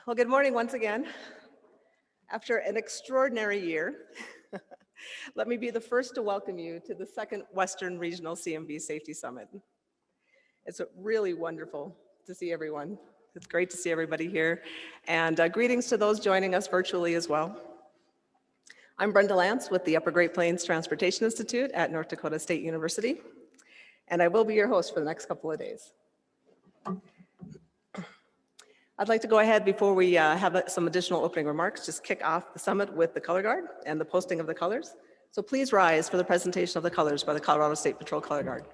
Well, good morning once again. After an extraordinary year, let me be the first to welcome you to the second Western Regional CMB Safety Summit. It's really wonderful to see everyone. It's great to see everybody here. And greetings to those joining us virtually as well. I'm Brenda Lance with the Upper Great Plains Transportation Institute at North Dakota State University, and I will be your host for the next couple of days. I'd like to go ahead before we have some additional opening remarks, just kick off the summit with the color guard and the posting of the colors. So please rise for the presentation of the colors by the Colorado State Patrol Color Guard.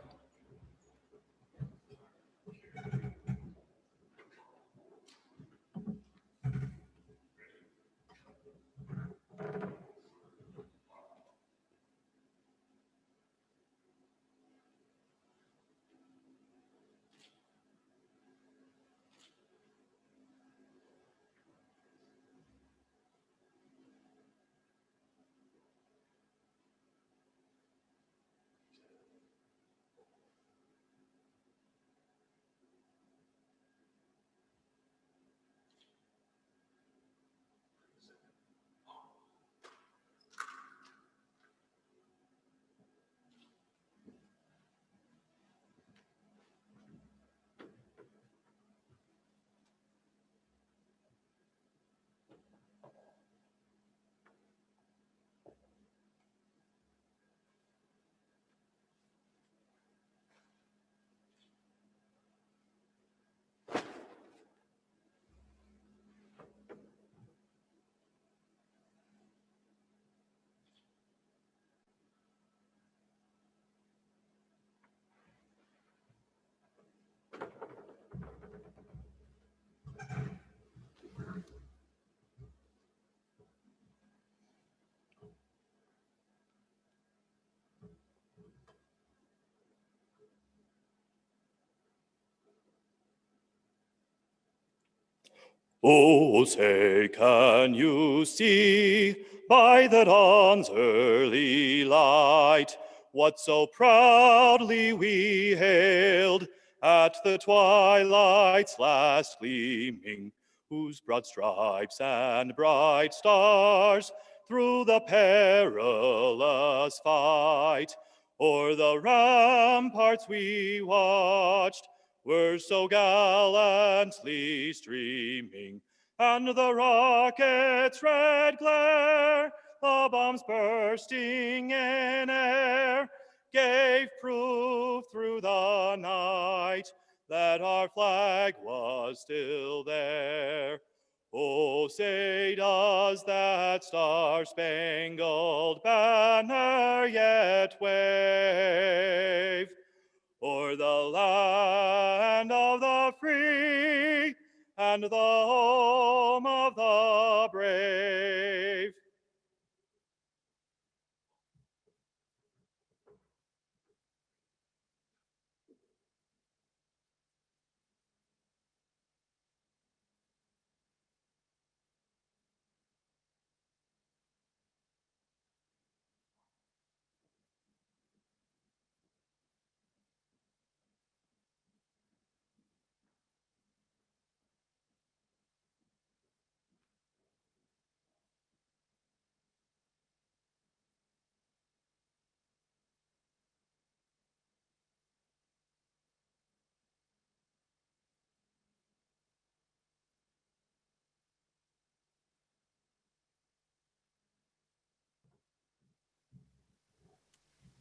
Oh, say, can you see by the dawn's early light what so proudly we hailed at the twilight's last gleaming, whose broad stripes and bright stars through the perilous fight o'er the ramparts we watched were so gallantly streaming, and the rocket's red glare, the bombs bursting in air, gave proof through the night that our flag was still there. Oh, say does that star-spangled banner yet wave o'er the land of the free and the home of the brave?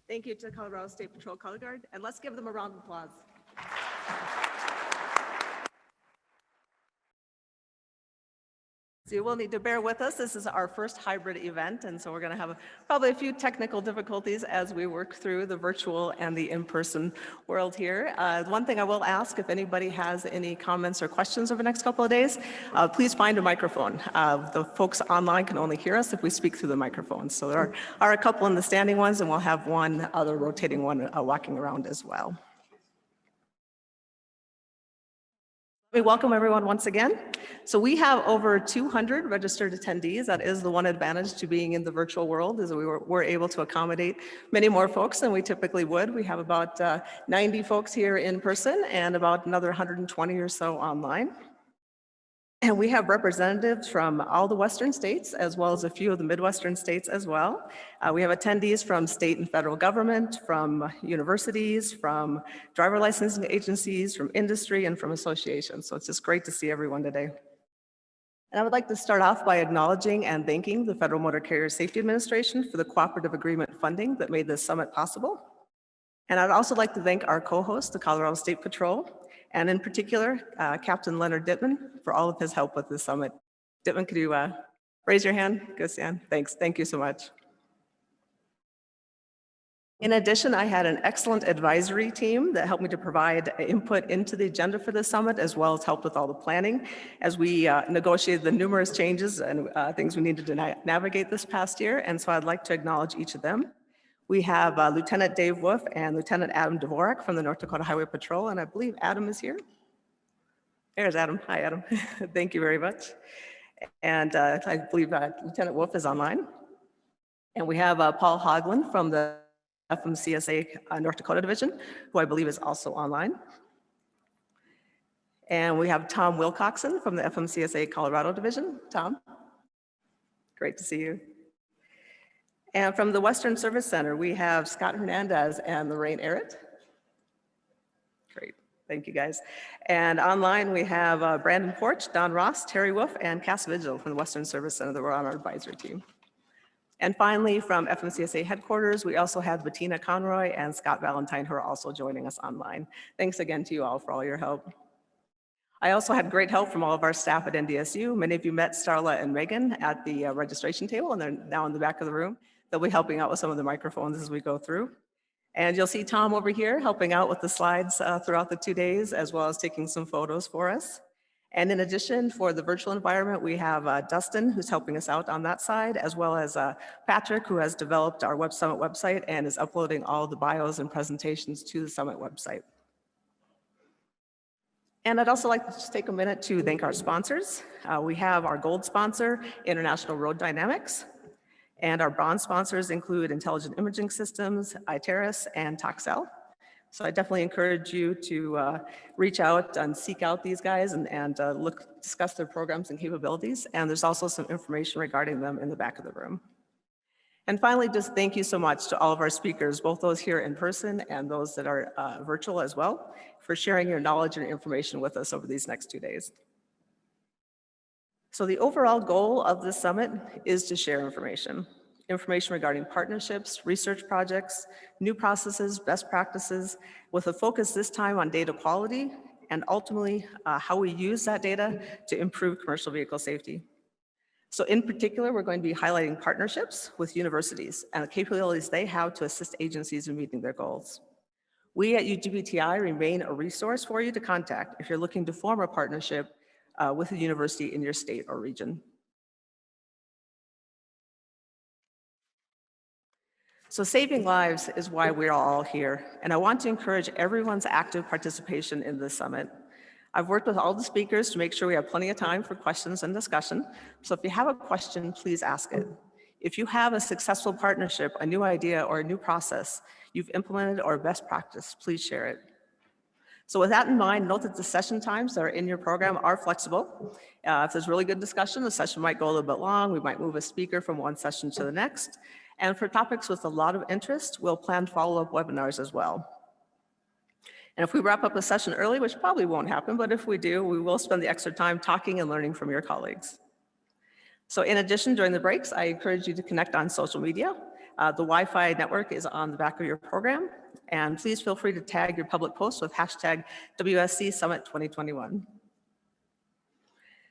Thank you to the Colorado State Patrol Color Guard, and let's give them a round of applause. So you will need to bear with us. This is our first hybrid event, and so we're going to have probably a few technical difficulties as we work through the virtual and the in-person world here. One thing I will ask, if anybody has any comments or questions over the next couple of days, please find a microphone. The folks online can only hear us if we speak through the microphone. So there are a couple in the standing ones, and we'll have one other rotating one walking around as well. We welcome everyone once again. So we have over 200 registered attendees. That is the one advantage to being in the virtual world, is we're able to accommodate many more folks than we typically would. We have about 90 folks here in person and about another 120 or so online. And we have representatives from all the Western states, as well as a few of the Midwestern states as well. We have attendees from state and federal government, from universities, from driver licensing agencies, from industry, and from associations. So it's just great to see everyone today. And I would like to start off by acknowledging and thanking the Federal Motor Carrier Safety Administration for the cooperative agreement funding that made this summit possible. And I'd also like to thank our co-host, the Colorado State Patrol, and in particular, Captain Leonard Dittman, for all of his help with this summit. Dittman, could you raise your hand? Go stand. Thanks. Thank you so much. In addition, I had an excellent advisory team that helped me to provide input into the agenda for the summit, as well as help with all the planning as we negotiated the numerous changes and things we needed to navigate this past year. And so I'd like to acknowledge each of them. We have Lieutenant Dave Wolf and Lieutenant Adam Dvorak from the North Dakota Highway Patrol, and I believe Adam is here. There's Adam. Hi, Adam. Thank you very much. And I believe Lieutenant Wolf is online. And we have Paul Hoagland from the FMCSA North Dakota Division, who I believe is also online. And we have Tom Wilcoxon from the FMCSA Colorado Division. Tom, great to see you. And from the Western Service Center, we have Scott Hernandez and Lorraine Arrett. Great, thank you guys. And online we have Brandon Porch, Don Ross, Terry Wolf, and Cass Vigil from the Western Service Center that were on our advisory team. And finally, from FMCSA headquarters, we also have Bettina Conroy and Scott Valentine, who are also joining us online. Thanks again to you all for all your help. I also had great help from all of our staff at NDSU. Many of you met Starla and Megan at the registration table, and they're now in the back of the room. They'll be helping out with some of the microphones as we go through. And you'll see Tom over here helping out with the slides throughout the 2 days, as well as taking some photos for us. And in addition, for the virtual environment, we have Dustin, who's helping us out on that side, as well as Patrick, who has developed our Web Summit website and is uploading all the bios and presentations to the Summit website. And I'd also like to just take a minute to thank our sponsors. We have our gold sponsor, International Road Dynamics. And our bronze sponsors include Intelligent Imaging Systems, Iteris, and Toxel. So I definitely encourage you to reach out and seek out these guys and discuss their programs and capabilities. And there's also some information regarding them in the back of the room. And finally, just thank you so much to all of our speakers, both those here in person and those that are virtual as well, for sharing your knowledge and information with us over these next 2 days. So the overall goal of this summit is to share information regarding partnerships, research projects, new processes, best practices, with a focus this time on data quality and ultimately how we use that data to improve commercial vehicle safety. So in particular, we're going to be highlighting partnerships with universities and the capabilities they have to assist agencies in meeting their goals. We at UGBTI remain a resource for you to contact if you're looking to form a partnership with a university in your state or region. So saving lives is why we're all here, and I want to encourage everyone's active participation in this summit. I've worked with all the speakers to make sure we have plenty of time for questions and discussion, so if you have a question, please ask it. If you have a successful partnership, a new idea, or a new process you've implemented or best practice, please share it. So with that in mind, note that the session times that are in your program are flexible. If there's really good discussion, the session might go a little bit long. We might move a speaker from one session to the next. And for topics with a lot of interest, we'll plan follow-up webinars as well. And if we wrap up a session early, which probably won't happen, but if we do, we will spend the extra time talking and learning from your colleagues. So in addition, during the breaks, I encourage you to connect on social media. The Wi-Fi network is on the back of your program. And please feel free to tag your public posts with hashtag WSC Summit 2021.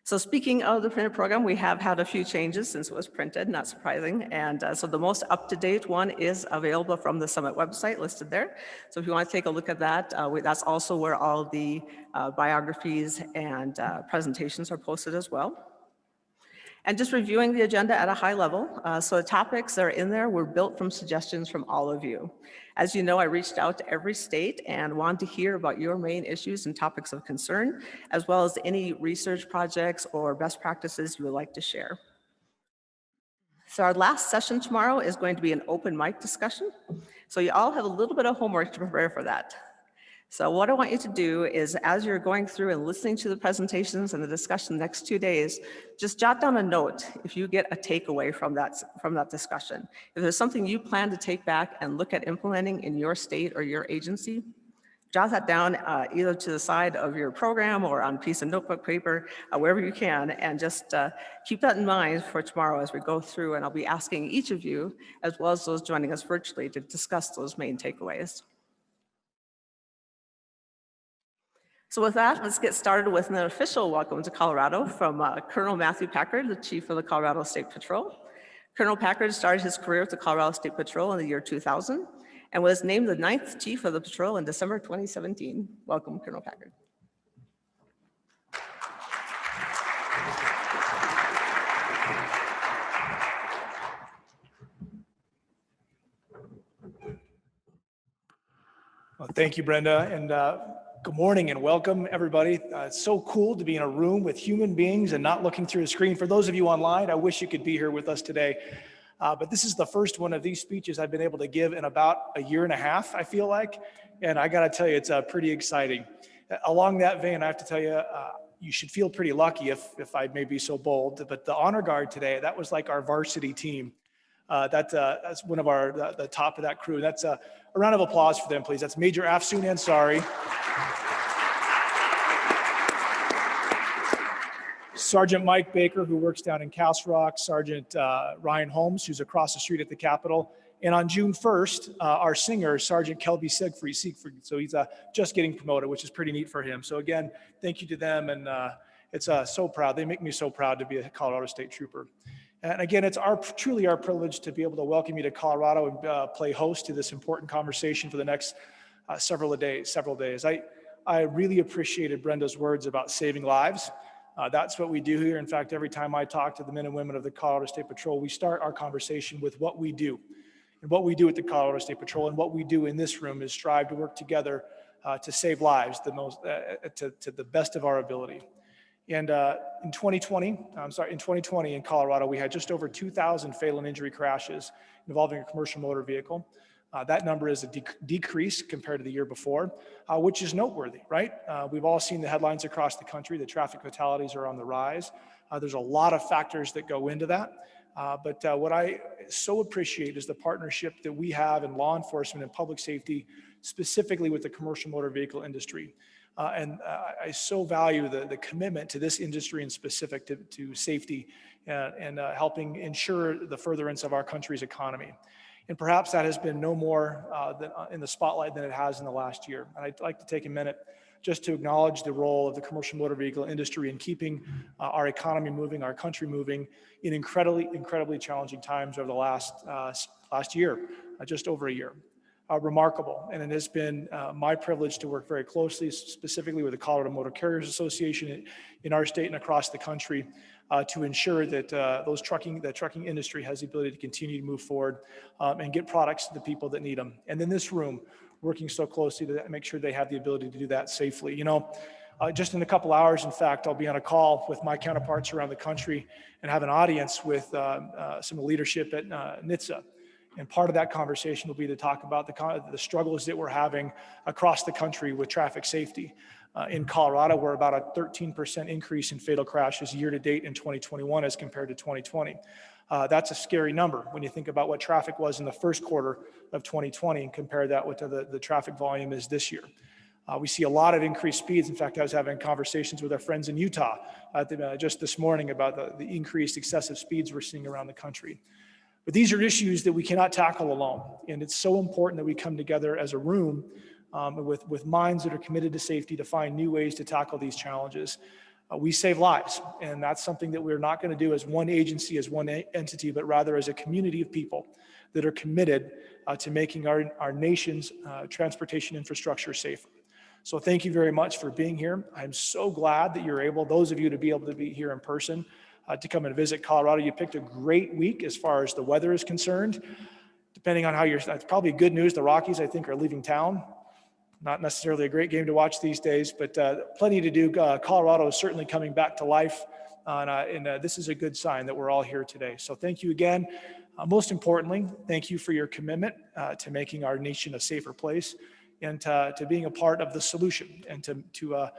So speaking of the printed program, we have had a few changes since it was printed, not surprising. And so the most up-to-date one is available from the Summit website listed there. So if you want to take a look at that, that's also where all the biographies and presentations are posted as well. And just reviewing the agenda at a high level. So the topics that are in there were built from suggestions from all of you. As you know, I reached out to every state and wanted to hear about your main issues and topics of concern, as well as any research projects or best practices you would like to share. So our last session tomorrow is going to be an open mic discussion. So you all have a little bit of homework to prepare for that. So what I want you to do is, as you're going through and listening to the presentations and the discussion the next 2 days, just jot down a note if you get a takeaway from that discussion. If there's something you plan to take back and look at implementing in your state or your agency, jot that down either to the side of your program or on a piece of notebook paper, wherever you can, and just keep that in mind for tomorrow as we go through, and I'll be asking each of you, as well as those joining us virtually, to discuss those main takeaways. So with that, let's get started with an official welcome to Colorado from Colonel Matthew Packard, the Chief of the Colorado State Patrol. Colonel Packard started his career with the Colorado State Patrol in the year 2000 and was named the 9th Chief of the Patrol in December 2017. Welcome, Colonel Packard. Well, thank you, Brenda, and good morning and welcome, everybody. It's so cool to be in a room with human beings and not looking through a screen. For those of you online, I wish you could be here with us today. But this is the first one of these speeches I've been able to give in about a year and a half, I feel like. And I got to tell you, it's pretty exciting. Along that vein, I have to tell you, you should feel pretty lucky if I may be so bold. But the Honor Guard today, that was like our varsity team. That's one of the top of that crew. That's a round of applause for them, please. That's Major Afsoon Ansari, Sergeant Mike Baker, who works down in Castle Rock, Sergeant Ryan Holmes, who's across the street at the Capitol, and on June 1st, our singer, Sergeant Kelby Siegfried. So he's just getting promoted, which is pretty neat for him. So again, thank you to them, and it's so proud. They make me so proud to be a Colorado State Trooper. And again, it's truly our privilege to be able to welcome you to Colorado and play host to this important conversation for the next several days. I really appreciated Brenda's words about saving lives. That's what we do here. In fact, every time I talk to the men and women of the Colorado State Patrol, we start our conversation with what we do. And what we do at the Colorado State Patrol and what we do in this room is strive to work together to save lives to the best of our ability. And in 2020 in Colorado, we had just over 2,000 fatal and injury crashes involving a commercial motor vehicle. That number is a decrease compared to the year before, which is noteworthy, right? We've all seen the headlines across the country. The traffic fatalities are on the rise. There's a lot of factors that go into that. But what I so appreciate is the partnership that we have in law enforcement and public safety, specifically with the commercial motor vehicle industry. I so value the commitment to this industry in specific to safety and helping ensure the furtherance of our country's economy. And perhaps that has been no more in the spotlight than it has in the last year. And I'd like to take a minute just to acknowledge the role of the commercial motor vehicle industry in keeping our economy moving, our country moving in incredibly challenging times over the last year, just over a year. Remarkable. And it has been my privilege to work very closely, specifically with the Colorado Motor Carriers Association in our state and across the country to ensure that the trucking industry has the ability to continue to move forward and get products to the people that need them. And in this room, working so closely to make sure they have the ability to do that safely. You know, just in a couple hours, in fact, I'll be on a call with my counterparts around the country and have an audience with some of the leadership at NHTSA. And part of that conversation will be to talk about the struggles that we're having across the country with traffic safety. In Colorado, we're about a 13% increase in fatal crashes year to date in 2021 as compared to 2020. That's a scary number when you think about what traffic was in the first quarter of 2020 and compare that with the traffic volume is this year. We see a lot of increased speeds. In fact, I was having conversations with our friends in Utah just this morning about the increased excessive speeds we're seeing around the country. But these are issues that we cannot tackle alone. And it's so important that we come together as a room with minds that are committed to safety to find new ways to tackle these challenges. We save lives, and that's something that we're not going to do as one agency, as one entity, but rather as a community of people that are committed to making our nation's transportation infrastructure safer. So thank you very much for being here. I'm so glad that you're able, those of you to be able to be here in person, to come and visit Colorado. You picked a great week as far as the weather is concerned. Depending on how that's probably good news. The Rockies, I think, are leaving town. Not necessarily a great game to watch these days, but plenty to do. Colorado is certainly coming back to life, and this is a good sign that we're all here today. So thank you again. Most importantly, thank you for your commitment to making our nation a safer place. and to being a part of the solution and to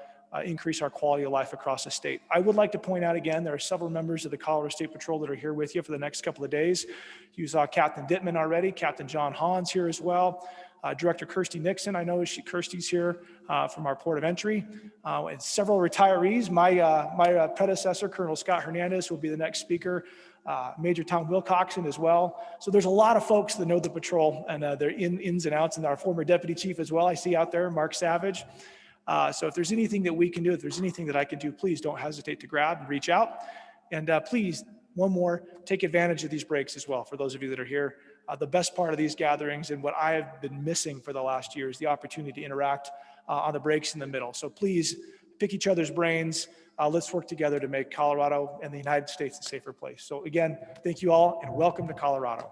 increase our quality of life across the state. I would like to point out again, there are several members of the Colorado State Patrol that are here with you for the next couple of days. You saw Captain Dittman already, Captain John Hahn's here as well. Director Kirsty Nixon, I know Kirsty's here from our port of entry, and several retirees. My predecessor, Colonel Scott Hernandez, will be the next speaker. Major Tom Wilcoxon as well. So there's a lot of folks that know the patrol and they're ins and outs, and our former deputy chief as well, I see out there, Mark Savage. So if there's anything that we can do, if there's anything that I can do, please don't hesitate to grab and reach out. And please, one more, take advantage of these breaks as well for those of you that are here. The best part of these gatherings and what I have been missing for the last year is the opportunity to interact on the breaks in the middle. So please pick each other's brains. Let's work together to make Colorado and the United States a safer place. So again, thank you all and welcome to Colorado.